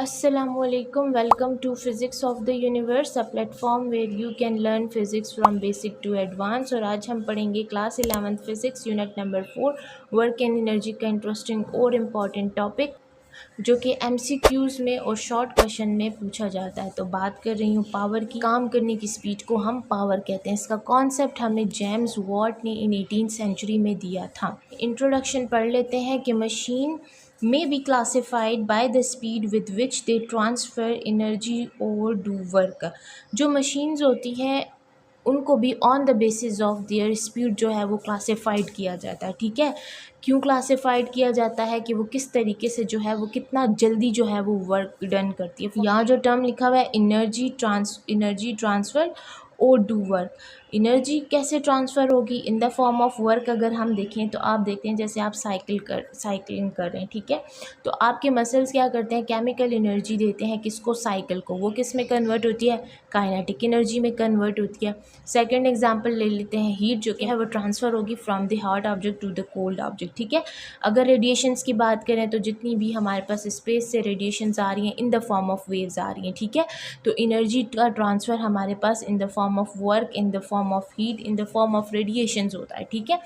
Assalamualaikum. Welcome to Physics of the Universe, a platform where you can learn physics from basic to advanced। और आज हम पढ़ेंगे class 11th physics unit number 4 work and energy का interesting और important topic जो कि MCQs में और शॉर्ट क्वेश्चन में पूछा जाता है। तो बात कर रही हूँ पावर की। काम करने की स्पीड को हम पावर कहते हैं। इसका कॉन्सेप्ट हमें जेम्स वॉट ने इन 18th सेंचुरी में दिया था। इंट्रोडक्शन पढ़ लेते हैं कि machine may be classified by the speed with which they transfer energy or do work। जो मशीन्स होती हैं उनको भी on the basis of their speed जो है वो क्लासिफाइड किया जाता है। ठीक है, क्यों क्लासिफाइड किया जाता है कि वो किस तरीके से जो है वो कितना जल्दी जो है वो वर्क डन करती है। यहाँ जो टर्म लिखा हुआ है एनर्जी ट्रांसफ़र और डू वर्क। एनर्जी कैसे ट्रांसफ़र होगी? इन द फॉर्म ऑफ वर्क। अगर हम देखें तो आप देखते हैं जैसे आप साइकिलिंग कर रहे हैं, ठीक है, तो आपके मसल्स क्या करते हैं, केमिकल एनर्जी देते हैं किसको, साइकिल को। वो किस में कन्वर्ट होती है, काइनेटिक एनर्जी में कन्वर्ट होती है। सेकंड एग्जांपल ले लेते हैं, हीट जो कि है वो ट्रांसफ़र होगी from the hot object to the cold object. ठीक है, अगर रेडिएशंस की बात करें तो जितनी भी हमारे पास स्पेस से रेडिएशंस आ रही हैं in the form of waves आ रही हैं। ठीक है, तो एनर्जी का ट्रांसफ़र हमारे पास in the form of work, in the form of heat, in the form of radiations होता है। ठीक है,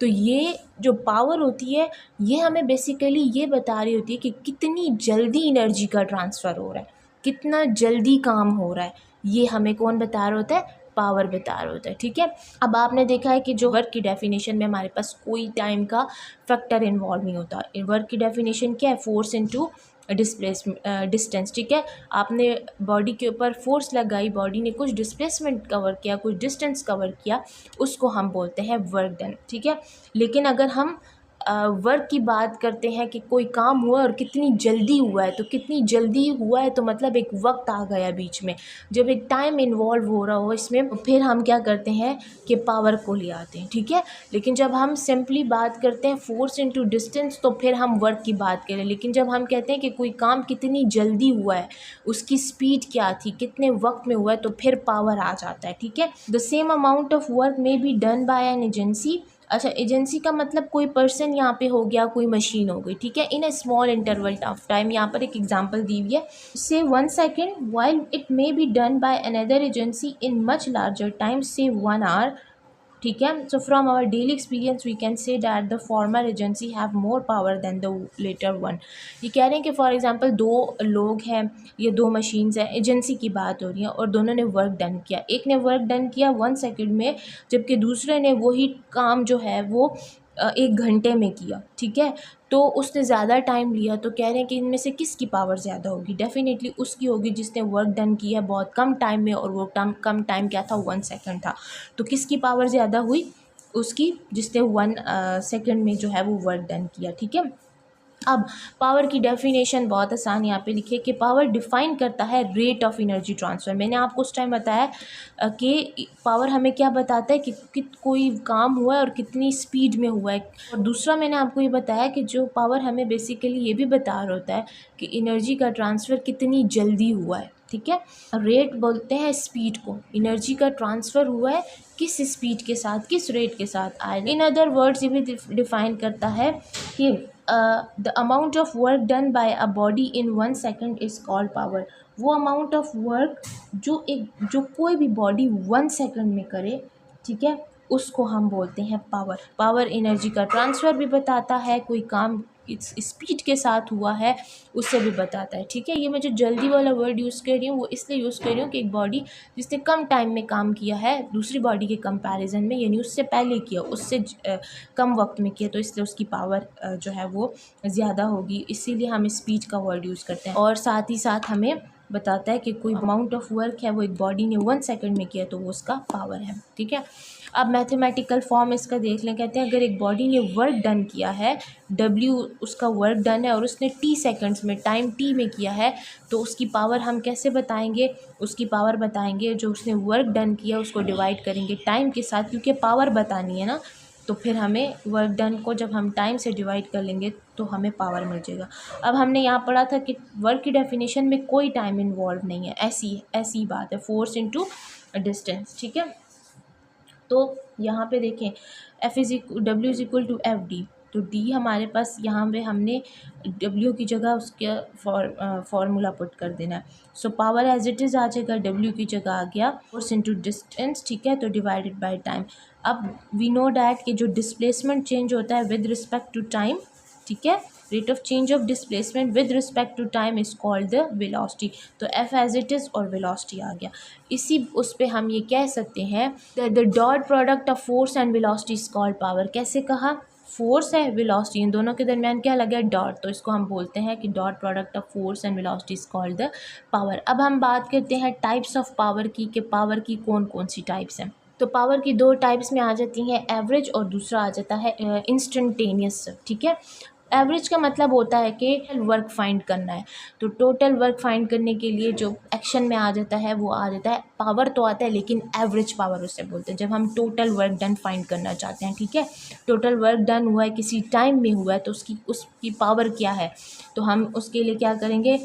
तो ये जो पावर होती है ये हमें बेसिकली ये बता रही होती है कि कितनी जल्दी एनर्जी का ट्रांसफ़र हो रहा है, कितना जल्दी काम हो रहा है, ये हमें कौन बता रहा होता है, पावर बता रहा होता है। ठीक है, अब आपने देखा है कि जो वर्क की डेफिनेशन में हमारे पास कोई टाइम का फैक्टर इन्वॉल्व नहीं होता। वर्क की डेफिनेशन क्या है, फोर्स इनटू डिस्टेंस। ठीक है, आपने बॉडी के ऊपर फोर्स लगाई, बॉडी ने कुछ डिस्प्लेसमेंट कवर किया, कुछ डिस्टेंस कवर किया, उसको हम बोलते हैं वर्क डन। ठीक है, लेकिन अगर हम वर्क की बात करते हैं कि कोई काम हुआ और कितनी जल्दी हुआ है, तो कितनी जल्दी हुआ है तो मतलब एक वक्त आ गया बीच में, जब एक टाइम इन्वॉल्व हो रहा हो इसमें, फिर हम क्या करते हैं कि पावर को ले आते हैं। ठीक है, लेकिन जब हम सिंपली बात करते हैं फोर्स इनटू डिस्टेंस तो फिर हम वर्क की बात करें। लेकिन जब हम कहते हैं कि कोई काम कितनी जल्दी हुआ है, उसकी स्पीड क्या थी, कितने वक्त में हुआ है, तो फिर पावर आ जाता है। ठीक है, the same amount of work may be done bye an agency. अच्छा, एजेंसी का मतलब कोई पर्सन यहाँ पे हो गया, कोई मशीन हो गई। ठीक है, in a small interval of time. यहाँ पर एक एग्जांपल दी हुई है, say 1 second, while it may be done by another agency in much larger time, say 1 hour. ठीक है, so from our daily experience we can say that the former agency have more power than the latter one. ये कह रहे हैं कि for example दो लोग हैं, ये दो मशीन्स हैं, एजेंसी की बात हो रही है और दोनों ने वर्क डन किया। एक ने वर्क डन किया 1 सेकेंड में, जबकि दूसरे ने वही काम जो है वो 1 घंटे में किया। ठीक है, तो उसने ज़्यादा टाइम लिया, तो कह रहे हैं कि इनमें से किसकी पावर ज़्यादा होगी? डेफिनेटली उसकी होगी जिसने वर्क डन किया बहुत कम टाइम में, और वो कम टाइम क्या था, 1 सेकेंड था। तो किसकी पावर ज़्यादा हुई? उसकी, जिसने 1 सेकेंड में जो है वो वर्क डन किया। ठीक है, अब पावर की डेफिनेशन बहुत आसान यहाँ पे लिखी है कि पावर डिफाइन करता है रेट ऑफ एनर्जी ट्रांसफ़र। मैंने आपको उस टाइम बताया कि पावर हमें क्या बताता है कि कोई काम हुआ है और कितनी स्पीड में हुआ है। और दूसरा मैंने आपको ये बताया कि जो पावर हमें बेसिकली ये भी बता रहा होता है कि एनर्जी का ट्रांसफ़र कितनी जल्दी हुआ है। ठीक है, रेट बोलते हैं स्पीड को, एनर्जी का ट्रांसफ़र हुआ है किस स्पीड के साथ, किस रेट के साथ आए। इन अदर वर्ड्स ये भी डिफाइन करता है कि the amount of work done by a body in 1 second is called power. वो अमाउंट ऑफ वर्क जो कोई भी बॉडी 1 सेकेंड में करे, ठीक है, उसको हम बोलते हैं पावर। पावर एनर्जी का ट्रांसफ़र भी बताता है, कोई काम इस स्पीड के साथ हुआ है उससे भी बताता है। ठीक है, ये मैं जो जल्दी वाला वर्ड यूज़ कर रही हूँ वो इसलिए यूज़ कर रही हूँ कि एक बॉडी जिसने कम टाइम में काम किया है दूसरी बॉडी के कंपैरिजन में, यानी उससे पहले किया, उससे कम वक्त में किया, तो इसलिए उसकी पावर जो है वो ज़्यादा होगी, इसीलिए हम स्पीड का वर्ड यूज़ करते हैं। और साथ ही साथ हमें बताता है कि कोई अमाउंट ऑफ वर्क है वो एक बॉडी ने 1 सेकेंड में किया तो वो उसका पावर है। ठीक है, अब मैथमेटिकल फॉर्म इसका देख लें। कहते हैं अगर एक बॉडी ने वर्क डन किया है, W उसका वर्क डन है, और उसने T सेकंड्स में, टाइम T में किया है, तो उसकी पावर हम कैसे बताएंगे? उसकी पावर बताएंगे जो उसने वर्क डन किया उसको डिवाइड करेंगे टाइम के साथ, क्योंकि पावर बतानी है ना, तो फिर हमें वर्क डन को जब हम टाइम से डिवाइड कर लेंगे तो हमें पावर मिल जाएगा। अब हमने यहाँ पढ़ा था कि वर्क की डेफिनेशन में कोई टाइम इन्वॉल्व नहीं है, ऐसी बात है, फोर्स इनटू डिस्टेंस। ठीक है, तो यहाँ पे देखें W is equal to FD, तो डी हमारे पास यहाँ पे हमने डब्ल्यू की जगह उसके फॉर्मूला पुट कर देना है। So power as it is आ जाएगा, डब्ल्यू की जगह आ गया फोर्स इंटू डिस्टेंस, ठीक है, तो डिवाइडेड बाय टाइम। अब वी नो डैट कि जो डिस्प्लेसमेंट चेंज होता है विद रिस्पेक्ट टू टाइम, ठीक है, rate of change of displacement with respect to time is called the velocity. तो एफ एज इट इज़ और वेलोसिटी आ गया। इसी उस पे हम ये कह सकते हैं the dot product of force and velocity is called power. कैसे कहा, फोर्स है वेलोसिटी, इन दोनों के दरमियान क्या लगा है, डॉट, तो इसको हम बोलते हैं कि dot product of force and velocity is called the power. अब हम बात करते हैं टाइप्स ऑफ पावर की, कि पावर की कौन कौन सी टाइप्स हैं। तो पावर की दो टाइप्स में आ जाती हैं, एवरेज और दूसरा आ जाता है इंस्टेंटेनियस, ठीक है। एवरेज का मतलब होता है कि वर्क फाइंड करना है, तो टोटल वर्क फाइंड करने के लिए जो एक्शन में आ जाता है वो आ जाता है, पावर तो आता है लेकिन एवरेज पावर उसे बोलते हैं, जब हम टोटल वर्क डन फाइंड करना चाहते हैं, ठीक है। टोटल वर्क डन हुआ है, किसी टाइम में हुआ है, तो उसकी पावर क्या है, तो हम उसके लिए क्या करेंगे,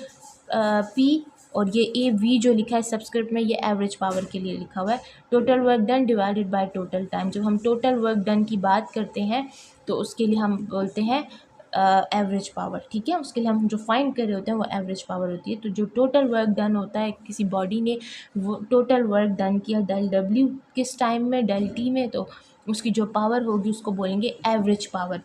पी और ये ए वी जो लिखा है सब्सक्रिप्ट में, ये एवरेज पावर के लिए लिखा हुआ है, total work done divided by total time. जब हम टोटल वर्क डन की बात करते हैं तो उसके लिए हम बोलते हैं एवरेज पावर, ठीक है। उसके लिए हम जो फाइंड कर रहे होते हैं वो एवरेज पावर होती है। तो जो टोटल वर्क डन होता है, किसी बॉडी ने वो टोटल वर्क डन किया डेल डब्ल्यू किस टाइम में, डेल टी में, तो उसकी जो पावर होगी उसको बोलेंगे एवरेज पावर।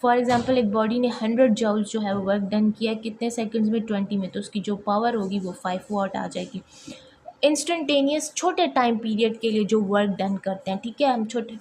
फॉर एग्जांपल एक बॉडी ने 100 जूल्स जो है वो वर्क डन किया कितने सेकंड्स में, 20 में, तो उसकी जो पावर होगी वो 5 वाट आ जाएगी। इंस्टेंटेनियस छोटे टाइम पीरियड के लिए जो वर्क डन करते हैं, ठीक है, हम छोटे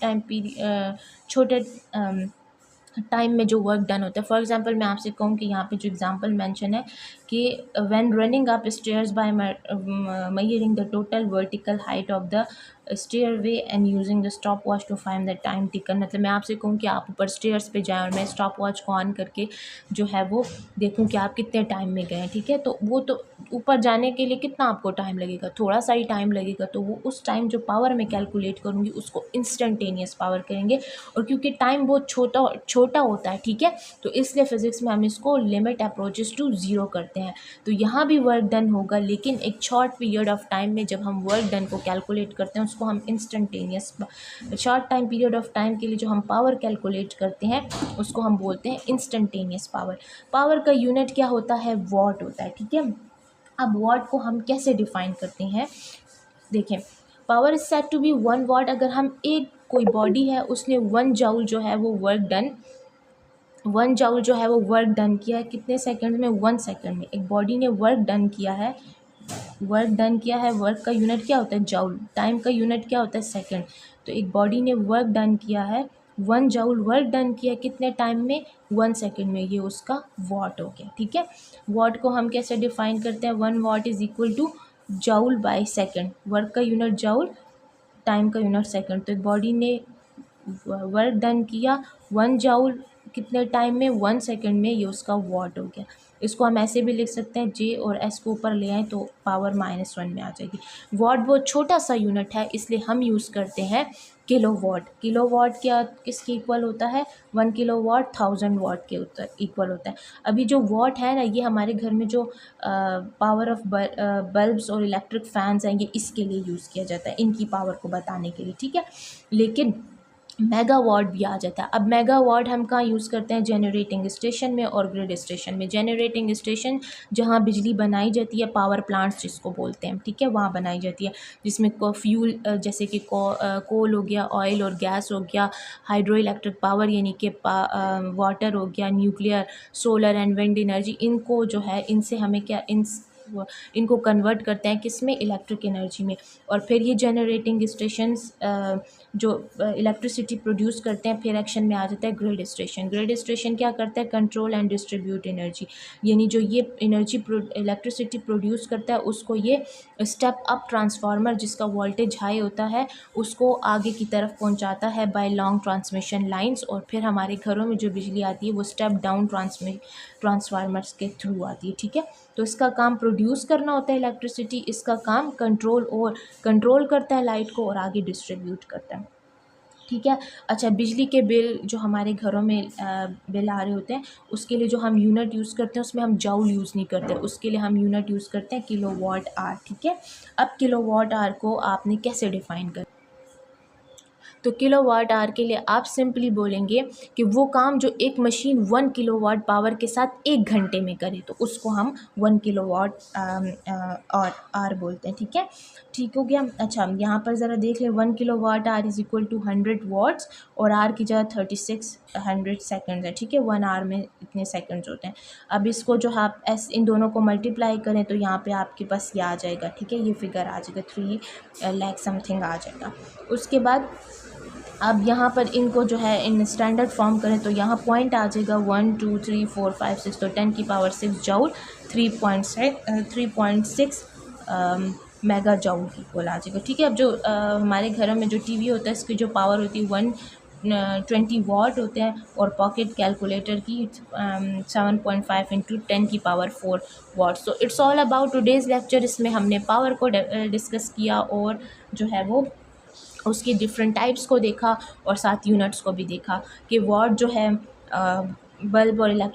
टाइम में जो वर्क डन होता है। फॉर एग्जांपल मैं आपसे कहूँ कि यहाँ पे जो एग्जांपल मेंशन है कि when running up stairs by measuring the total vertical height of the stairway and using the stop watch to find the time taken. मतलब मैं आपसे कहूँ कि आप ऊपर स्टेयर्स पे जाएं और मैं स्टॉप वॉच को ऑन करके जो है वो देखूँ कि आप कितने टाइम में गए हैं, ठीक है। तो वो तो ऊपर जाने के लिए कितना आपको टाइम लगेगा, थोड़ा सा ही टाइम लगेगा, तो वो उस टाइम जो पावर में कैलकुलेट करूँगी उसको इंस्टेंटेनियस पावर करेंगे। और क्योंकि टाइम बहुत छोटा होता है, ठीक है, तो इसलिए फिज़िक्स में हम इसको लिमिट अप्रोचेस टू ज़ीरो करते हैं। तो यहाँ भी वर्क डन होगा, लेकिन एक शॉर्ट पीरियड ऑफ टाइम में जब हम वर्क डन को कैलकुलेट करते हैं उसको हम instantaneous, short time period of time के लिए जो हम पावर कैलकुलेट करते हैं उसको हम बोलते हैं इंस्टेंटेनियस पावर। पावर का यूनिट क्या होता है, वॉट होता है, ठीक है। अब वॉट को हम कैसे डिफाइन करते हैं, देखें, power is said to be 1 watt. अगर हम एक कोई बॉडी है उसने 1 जूल जो है वो वर्क डन 1 जूल जो है वो वर्क डन किया है कितने सेकंड में, 1 सेकंड में। एक बॉडी ने वर्क डन किया है, वर्क का यूनिट क्या होता है, जूल, टाइम का यूनिट क्या होता है, सेकंड। तो एक बॉडी ने वर्क डन किया है 1 जूल वर्क डन किया कितने टाइम में, 1 सेकंड में, ये उसका वॉट हो गया, ठीक है। वॉट को हम कैसे डिफाइन करते हैं, 1 what is equal two joule by second, work का यूनिट जूल, टाइम का यूनिट सेकंड। तो एक बॉडी ने वर्क डन किया 1 जूल कितने टाइम में, 1 सेकंड में, ये उसका वॉट हो गया। इसको हम ऐसे भी लिख सकते हैं, जे और एस को ऊपर ले आएँ तो पावर -1 में आ जाएगी। वॉट बहुत छोटा सा यूनिट है, इसलिए हम यूज़ करते हैं किलोवाट। किलोवाट क्या किसके इक्वल होता है, 1 किलोवाट 1000 वाट के इक्वल होता है। अभी जो वॉट है ना, ये हमारे घर में जो पावर ऑफ बल्ब्स और इलेक्ट्रिक फैंस हैं, ये इसके लिए यूज़ किया जाता है, इनकी पावर को बताने के लिए, ठीक है। लेकिन मेगावाट भी आ जाता है। अब मेगावाट हम कहाँ यूज़ करते हैं, जनरेटिंग स्टेशन में और ग्रिड स्टेशन में। जनरेटिंग स्टेशन जहाँ बिजली बनाई जाती है, पावर प्लांट्स जिसको बोलते हैं, ठीक है, वहाँ बनाई जाती है, जिसमें फ्यूल जैसे कि कोल हो गया, ऑयल और गैस हो गया, हाइड्रो इलेक्ट्रिक पावर यानी कि वाटर हो गया, nuclear, solar and wind energy, इनको जो है इनसे हमें क्या इनको कन्वर्ट करते हैं किस में, इलेक्ट्रिक एनर्जी में। और फिर ये जनरेटिंग स्टेशंस जो इलेक्ट्रिसिटी प्रोड्यूस करते हैं, फिर एक्शन में आ जाता है ग्रिड स्टेशन। ग्रिड स्टेशन क्या करता है, कंट्रोल एंड डिस्ट्रीब्यूट एनर्जी, यानी जो ये एनर्जी इलेक्ट्रिसिटी प्रोड्यूस करता है उसको ये स्टेप अप ट्रांसफार्मर जिसका वोल्टेज हाई होता है उसको आगे की तरफ पहुंचाता है बाय लॉन्ग ट्रांसमिशन लाइंस। और फिर हमारे घरों में जो बिजली आती है वो स्टेप डाउन ट्रांसफार्मर्स के थ्रू आती है, ठीक है। तो इसका काम प्रोड्यूस करना होता है इलेक्ट्रिसिटी, इसका काम कंट्रोल करता है लाइट को और आगे डिस्ट्रीब्यूट करता है, ठीक है। अच्छा, बिजली के बिल जो हमारे घरों में बिल आ रहे होते हैं उसके लिए जो हम यूनिट यूज़ करते हैं उसमें हम जूल यूज़ नहीं करते, उसके लिए हम यूनिट यूज़ करते हैं किलोवाट आवर, ठीक है। अब किलोवाट आवर को आपने कैसे डिफ़ाइन कर, तो किलोवाट आवर के लिए आप सिंपली बोलेंगे कि वो काम जो एक मशीन 1 किलोवाट पावर के साथ 1 घंटे में करे, तो उसको हम 1 किलोवाट और आवर बोलते हैं। ठीक हो गया। अच्छा, यहाँ पर ज़रा देख लें, 1 kilowatt hour is equal to 100 watts और आर की जगह 3600 सेकंड्स है। ठीक है, 1 आवर में इतने सेकंड्स होते हैं। अब इसको जो आप इन दोनों को मल्टीप्लाई करें तो यहाँ पे आपके पास ये आ जाएगा। ठीक है, ये फिगर आ जाएगा, 3 लाख समथिंग आ जाएगा। उसके बाद अब यहाँ पर इनको जो है इन स्टैंडर्ड फॉर्म करें तो यहाँ पॉइंट आ जाएगा 1 2 3 4 5 6, तो 10 की power 6 joule 3.6 mega joule equal आ जाएगा। ठीक है, अब जो हमारे घरों में जो टीवी होता है इसकी जो पावर होती है 120 वाट होते हैं और पॉकेट कैलकुलेटर की 7.5 इंटू 10 की power 4 watt. So it's all about today's lecture. इसमें हमने पावर को डिस्कस किया और जो है वो उसकी डिफरेंट टाइप्स को देखा और साथ यूनिट्स को भी देखा कि वाट जो है बल्ब और इलेक्ट्रिक